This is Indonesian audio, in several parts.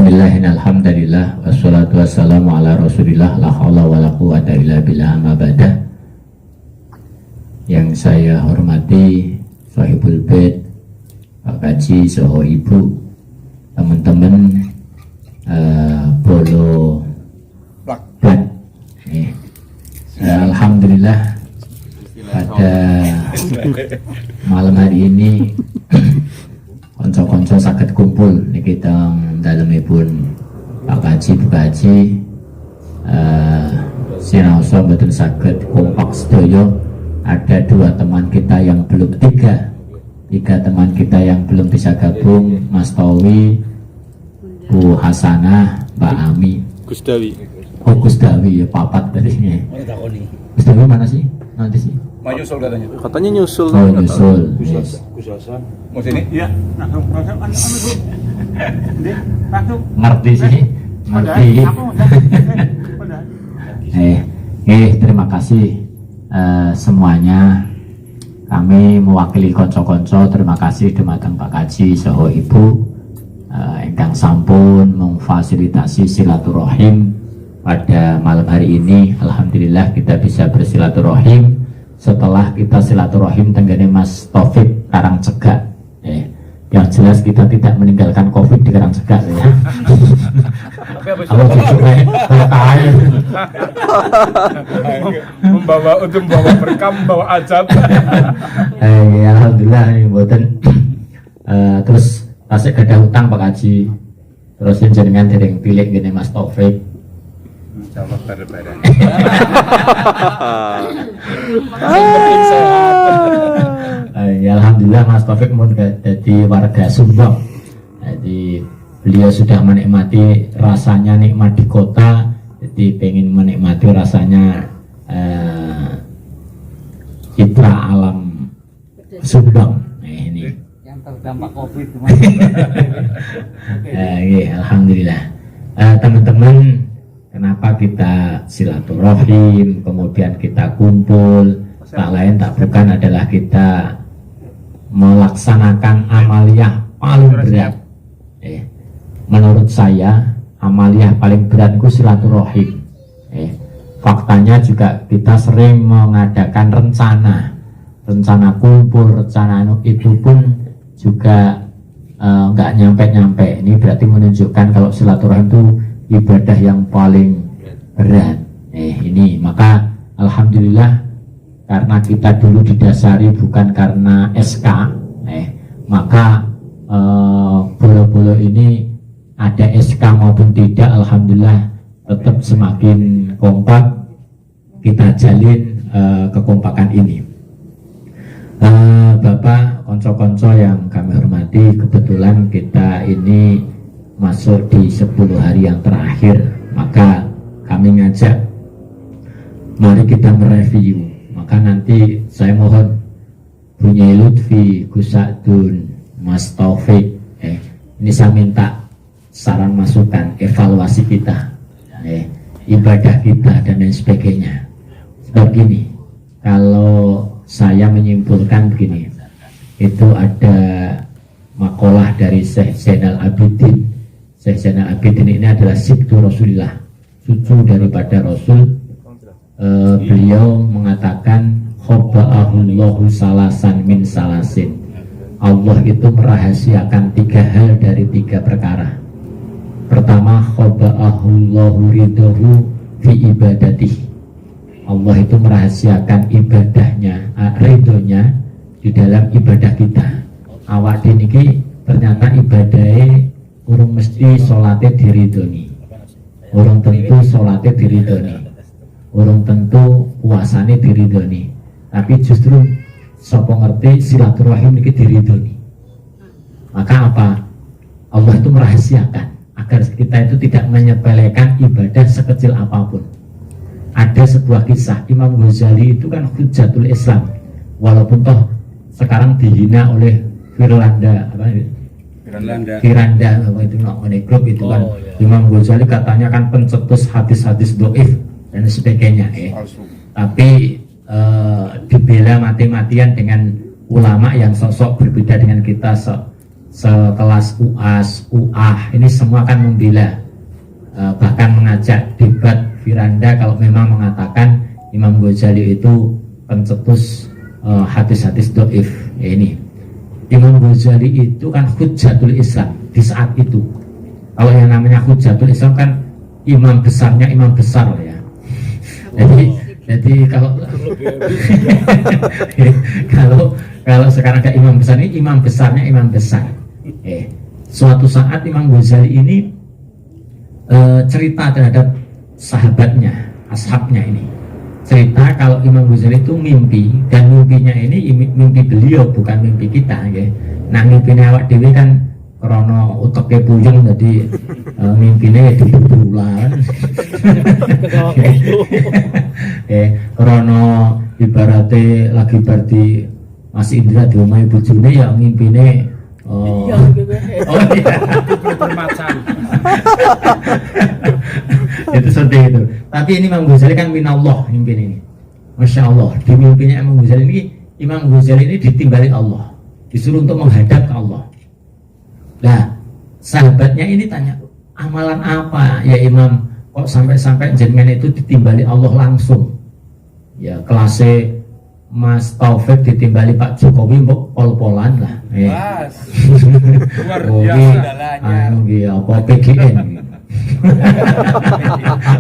Bismillahirrahmanirrahim. Wassalatu wassalamu ala rasulillah. La hawla wa la quwata illa billah amma ba'da. Yang saya hormati Sahibul Bait, Pak Kaji, Soho Ibu, teman-teman Bolo Black. Alhamdulillah pada malam hari ini konco-konco saged kumpul niki teng dalemipun Pak Kaji, Bu Kaji, sinaosa mboten saged kompak sedaya. Ada dua teman kita yang belum, tiga teman kita yang belum bisa gabung, Mas Towi, Bu Hasanah, Mbak Ami, Gusdawi. Oh Gusdawi ya, papat tadi. Gusdawi mana sih? Nanti sih. Mau nyusul katanya. Katanya nyusul. Oh nyusul. Yes. Mau sini? Iya. Ngerti sih, ngerti. Terima kasih semuanya. Kami mewakili konco-konco, terima kasih dumateng Pak Kaji Soho Ibu ingkang sampun memfasilitasi silaturahim pada malam hari ini. Alhamdulillah kita bisa bersilaturahim setelah kita silaturahim tenggane Mas Taufik Karangcegak. Yang jelas kita tidak meninggalkan COVID di Karangcegak ya. Kalau jujurnya kain untuk membawa berkam, membawa ajab. Alhamdulillah mboten. Terus tasik gadah utang Pak Haji. Terus jenengan dereng pilih gini Mas Taufik. Insyaallah bareng-bareng. Ya alhamdulillah Mas Taufik mau jadi warga Sumbang. Jadi beliau sudah menikmati rasanya nikmat di kota, jadi pengen menikmati rasanya citra alam Sumbang. Ini yang terdampak COVID. Alhamdulillah. Teman-teman, kenapa kita silaturahim, kemudian kita kumpul? Tak lain tak bukan adalah kita melaksanakan amaliyah paling berat. Menurut saya amaliyah paling berat itu silaturahim. Faktanya juga kita sering mengadakan rencana kumpul, rencana itu pun juga nggak nyampe. Ini berarti menunjukkan kalau silaturahim itu ibadah yang paling berat. Ini maka alhamdulillah karena kita dulu didasari bukan karena SK, maka bolo-bolo ini ada SK maupun tidak, alhamdulillah tetap semakin kompak kita jalin kekompakan ini. Bapak, konco-konco yang kami hormati, kebetulan kita ini masuk di 10 hari yang terakhir, maka kami ngajak mari kita mereview. Maka nanti saya mohon Bu Nyai Lutfi, Gus Sa'dun, Mas Taufik, ini saya minta saran masukan, evaluasi kita, ibadah kita dan lain sebagainya. Sebab gini, kalau saya menyimpulkan begini, itu ada makalah dari Syekh Zainal Abidin. Syekh Zainal Abidin ini adalah sibtu Rasulillah, cucu daripada Rasul. Beliau mengatakan khobba'ahullahu salasan min salasin. Allah itu merahasiakan 3 hal dari 3 perkara. Pertama, khobba'ahullahu ridahu fi ibadatihi. Allah itu merahasiakan ibadahnya, ridhonya di dalam ibadah kita. Awak niki ternyata ibadahnya urung mesti sholatnya diridhoni, urung tentu sholatnya diridhoni, urung tentu puasane diridhoni, tapi justru sapa ngerti silaturahim niki diridhoni. Maka apa? Allah itu merahasiakan agar kita itu tidak menyepelekan ibadah sekecil apapun. Ada sebuah kisah, Imam Ghazali itu kan hujatul Islam, walaupun toh sekarang dihina oleh Firanda apa itu grup itu kan. Imam Ghazali katanya kan pencetus hadis-hadis doif dan sebagainya, tapi dibela mati-matian dengan ulama yang sosok berbeda dengan kita, sekelas UAS, UAH, ini semua kan membela, bahkan mengajak debat Firanda kalau memang mengatakan Imam Ghazali itu pencetus hadis-hadis doif. Ya, ini Imam Ghazali itu kan hujjatul Islam di saat itu. Kalau yang namanya hujjatul Islam kan imam besarnya imam besar ya. Jadi kalau kalau sekarang ada imam besar ini imam besarnya imam besar. Suatu saat Imam Ghazali ini cerita terhadap sahabatnya, ashabnya ini. Cerita kalau Imam Ghazali itu mimpi, dan mimpinya ini mimpi beliau bukan mimpi kita ya. Nah mimpinya awak dewi kan krono uteknya puyeng, jadi mimpinya di bulan krono ibaratnya lagi berarti Mas Indra di rumah ibu Juni ya mimpinya oh iya itu seperti itu. Tapi ini Imam Ghazali kan minallah mimpi ini, Masya Allah. Di mimpinya Imam Ghazali ini ditimbali Allah, disuruh untuk menghadap ke Allah. Nah sahabatnya ini tanya, amalan apa ya Imam kok sampai jenengan itu ditimbali Allah langsung? Ya kelasnya Mas Taufik ditimbali Pak Jokowi mbok pol-polan lah. Luar biasa. Apa PGN?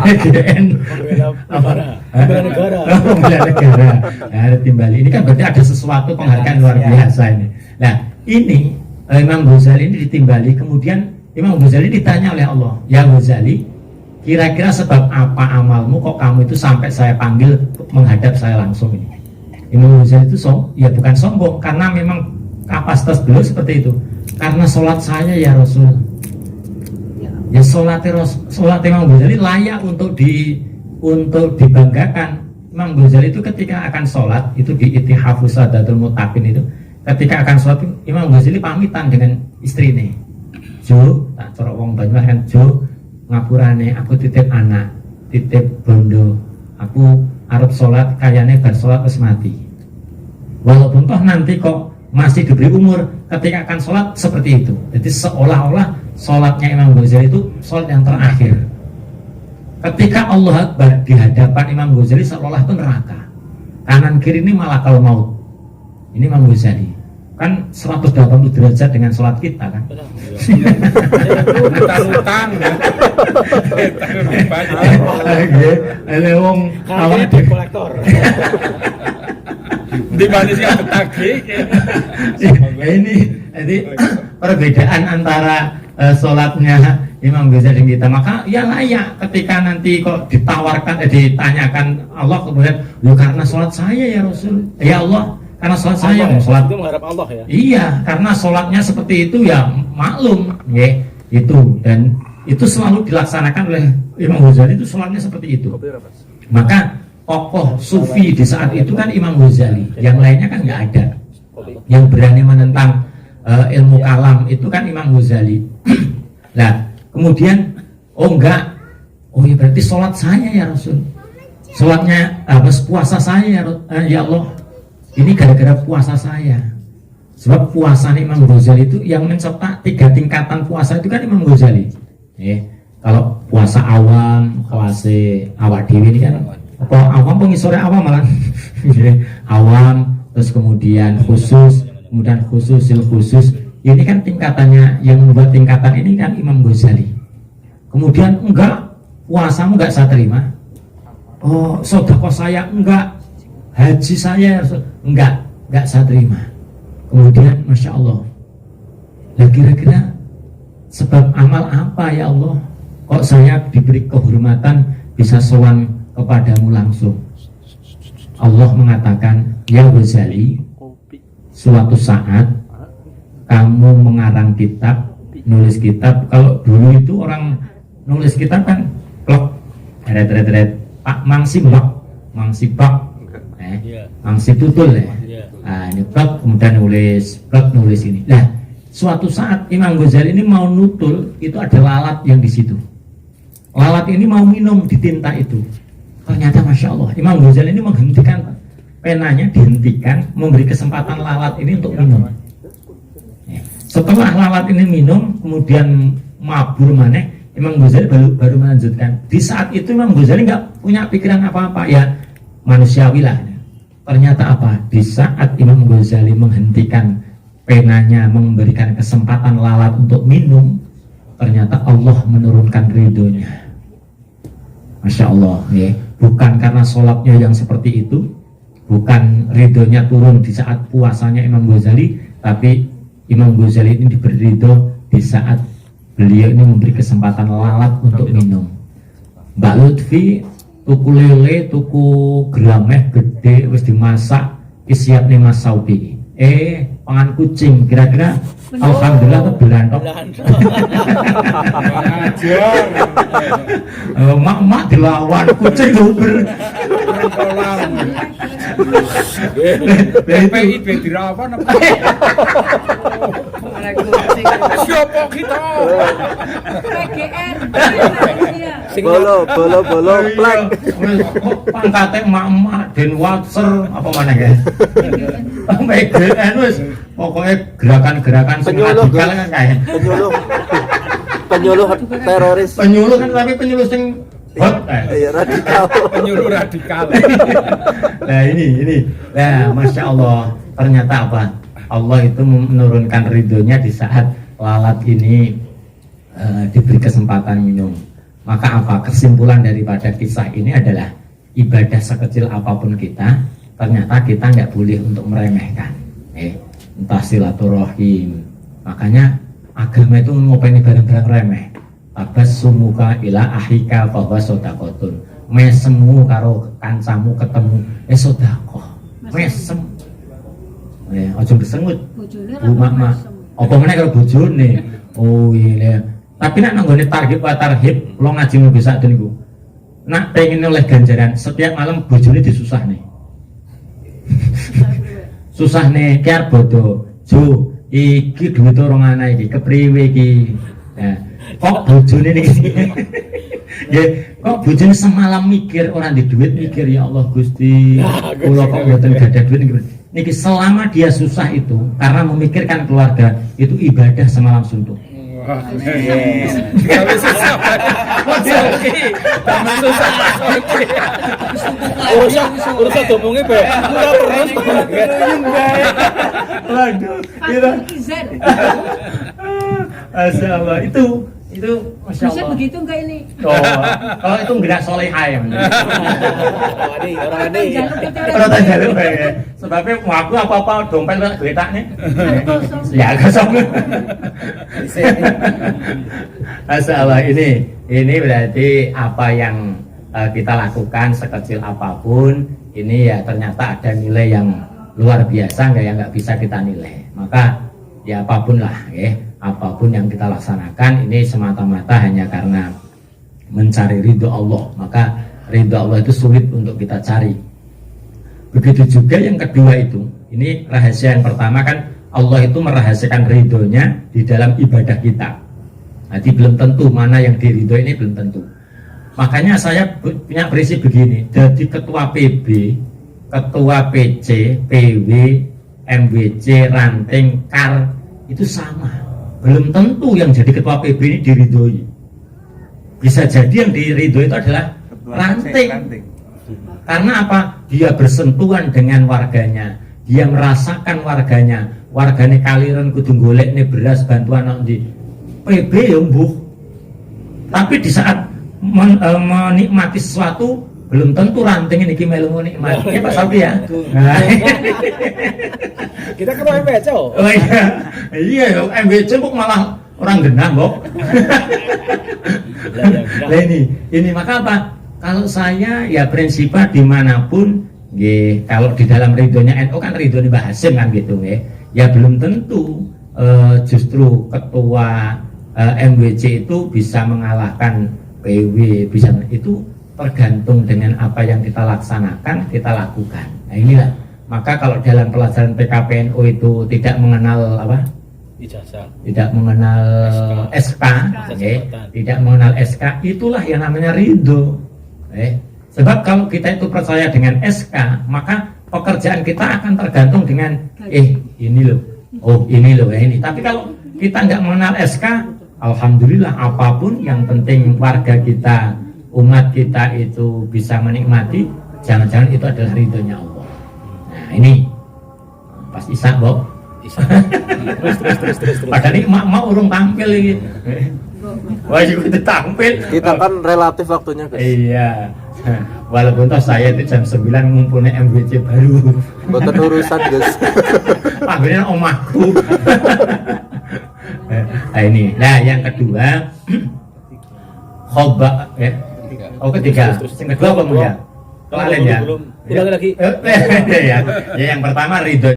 PGN bela negara. Ada timbali. Ini kan berarti ada sesuatu penghargaan luar biasa ini. Nah, ini Imam Ghazali ini ditimbali, kemudian Imam Ghazali ditanya oleh Allah, "Ya Ghazali, kira-kira sebab apa amalmu kok kamu itu sampai saya panggil menghadap saya langsung ini?" Imam Ghazali itu ya bukan sombong, karena memang kapasitas beliau seperti itu. Karena sholat saya ya Rasul, ya sholat Imam Ghazali layak untuk dibanggakan. Imam Ghazali itu ketika akan sholat itu di Ittihafus Sadatul Muttaqin itu, ketika akan sholat Imam Ghazali pamitan dengan istrinya, "Jo, tak corok wong Banyumas kan, Jo, ngapurane aku titip anak, titip bondo, aku arep sholat kayane bar sholat wis mati. Walaupun toh nanti kok masih diberi umur, ketika akan sholat seperti itu." Jadi seolah-olah sholatnya Imam Ghazali itu sholat yang terakhir. Ketika Allah Akbar di hadapan Imam Ghazali seolah itu neraka, kanan kiri ini malakal maut. Ini Imam Ghazali kan 180 derajat dengan sholat kita kan. Utang-utang. Ada wong awalnya debt collector. Di mana sih yang betagih? Ini jadi perbedaan antara sholatnya Imam Ghazali dan kita. Maka ya layak ketika nanti kok ditanyakan Allah kemudian, "Loh karena sholat saya ya Rasul, ya Allah, karena sholat saya." Sholat itu mengharap Allah ya. Iya, karena sholatnya seperti itu ya maklum, ya itu, dan itu selalu dilaksanakan oleh Imam Ghazali, itu sholatnya seperti itu. Maka tokoh sufi di saat itu kan Imam Ghazali, yang lainnya kan nggak ada. Yang berani menentang ilmu kalam itu kan Imam Ghazali. Nah, kemudian enggak, ya berarti sholat saya ya Rasul, sholatnya puasa saya ya Allah, ini gara-gara puasa saya. Sebab puasa Imam Ghazali itu yang mencetak 3 tingkatan puasa itu kan Imam Ghazali. Kalau puasa awam, kelas awak dewi ini kan apa awam pengisore awam malah awam, terus kemudian khusus, kemudian khususil khusus. Ini kan tingkatannya, yang membuat tingkatan ini kan Imam Ghazali. Kemudian enggak, puasamu enggak saya terima. Oh, sedekah saya enggak, haji saya enggak saya terima. Kemudian Masya Allah, nah kira-kira sebab amal apa ya Allah kok saya diberi kehormatan bisa sowan kepadamu langsung? Allah mengatakan, "Ya Ghazali, suatu saat kamu mengarang kitab, nulis kitab." Kalau dulu itu orang nulis kitab kan plok, ret Pak Mangsi Bak, Mangsi Tutul ya. Nah, ini plok, kemudian nulis ini. Nah, suatu saat Imam Ghazali ini mau nutul, itu ada lalat yang di situ. Lalat ini mau minum di tinta itu. Ternyata Masya Allah, Imam Ghazali ini menghentikan penanya, dihentikan, memberi kesempatan lalat ini untuk minum. Setelah lalat ini minum, kemudian mabur maneh, Imam Ghazali baru melanjutkan. Di saat itu Imam Ghazali nggak punya pikiran apa-apa, ya manusiawi lah. Ternyata apa? Di saat Imam Ghazali menghentikan penanya, memberikan kesempatan lalat untuk minum, ternyata Allah menurunkan ridhonya. Masya Allah, ya. Bukan karena sholatnya yang seperti itu, bukan ridhonya turun di saat puasanya Imam Ghazali, tapi Imam Ghazali ini diberi ridho di saat beliau ini memberi kesempatan lalat untuk minum. Mbak Lutfi tuku lele, tuku grameh gede, wis dimasak, siap nih Mas Saudi. Pangan kucing, kira-kira alhamdulillah kebelantok. Mak dilawan kucing luber. PIB dirawan apa? Siapa kita? PGR. Bolo plek. Pangkate emak-emak den watser apa mana guys? PGR wis pokoknya gerakan-gerakan Penyuluh, radikal kan kayak penyuluh teroris. penyuluh kan, tapi penyuluh sing hot Iya, radikal. Penyuluh radikal. Nah ini nah Masya Allah, ternyata apa, Allah itu menurunkan ridhonya di saat lalat ini diberi kesempatan minum. Maka apa kesimpulan daripada kisah ini adalah ibadah sekecil apapun kita, ternyata kita nggak boleh untuk meremehkan, entah silaturahim. Makanya agama itu ngopeni barang-barang remeh. Tabassumuka ila ahika bahwa sodakotun, mesemu karo kancamu ketemu sodakoh, mesem. Ojo bersengut. Mak apa meneh karo bojone. Oh iya. Tapi nek nanggone target wa tarhib, lo ngaji mau bisa tuh niku. Nak pengen oleh ganjaran, setiap malam bojone disusah nih. Susah nih, kiar bodoh. Jo, iki duit orang anak iki, kepriwe iki. Nah, kok bojone niki. Ya, kok bojone semalam mikir orang di duit mikir, ya Allah Gusti. Kula kok mboten gadah duit niki. Selama dia susah itu karena memikirkan keluarga, itu ibadah semalam suntuk. Kalau susah, urusan domongnya be, udah terus. Waduh, Masya Allah, itu Masya Bisa Allah. begitu enggak ini? Oh, kalau itu enggak solehah ya. Orang ini. Orang jaluk ya. Sebabnya aku apa-apa dompet lah geletak nih. Ya kosong. Masya Allah, ini berarti apa yang kita lakukan sekecil apapun, ini ya ternyata ada nilai yang luar biasa yang nggak bisa kita nilai. Maka ya apapun lah, apapun yang kita laksanakan ini semata-mata hanya karena mencari ridho Allah. Maka ridho Allah itu sulit untuk kita cari. Begitu juga yang kedua itu, ini rahasia yang pertama kan, Allah itu merahasiakan ridhonya di dalam ibadah kita. Jadi belum tentu mana yang diridho, ini belum tentu. Makanya saya punya prinsip begini, jadi ketua PB, ketua PC, PW, MWC, ranting, KAR itu sama. Belum tentu yang jadi ketua PB ini diridhoi. Bisa jadi yang diridhoi itu adalah ranting. Karena apa? Dia bersentuhan dengan warganya, dia merasakan warganya kaliran kudu golek nih beras bantuan nanti PB ya mbuh. Tapi di saat menikmati sesuatu belum tentu ranting ini melu nikmati. Ya Pak Sabi ya. Kita kan MBC. Oh iya, MBC kok malah orang genah kok. Nah ini maka apa? Kalau saya ya prinsipnya dimanapun, kalau di dalam ridhonya NU kan ridhonya Mbah Hasim kan gitu ya belum tentu justru ketua MWC itu bisa mengalahkan PW, bisa itu tergantung dengan apa yang kita laksanakan, kita lakukan. Nah inilah, maka kalau dalam pelajaran PKPNU itu tidak mengenal apa? Ijazah. Tidak mengenal SK, tidak mengenal SK, itulah yang namanya ridho. Sebab kalau kita itu percaya dengan SK, maka pekerjaan kita akan tergantung dengan ini loh, oh ini loh ini. Tapi kalau kita nggak mengenal SK, alhamdulillah, apapun yang penting warga kita, umat kita itu bisa menikmati, jangan-jangan itu adalah ridhonya Allah. Nah ini pas Isa, Bob. Terus. Padahal ini mak urung tampil ini. Wah, juga tampil. Kita kan relatif waktunya, Gus. Iya. Walaupun toh saya itu jam 9 ngumpulnya MWC baru. Boten urusan, Gus. Panggilnya omahku. Nah ini. Nah yang kedua, khoba ya. Oh ketiga. Yang kedua apa mulia? Kalian ya. Belum. Ulangi lagi. Ya yang pertama ridho.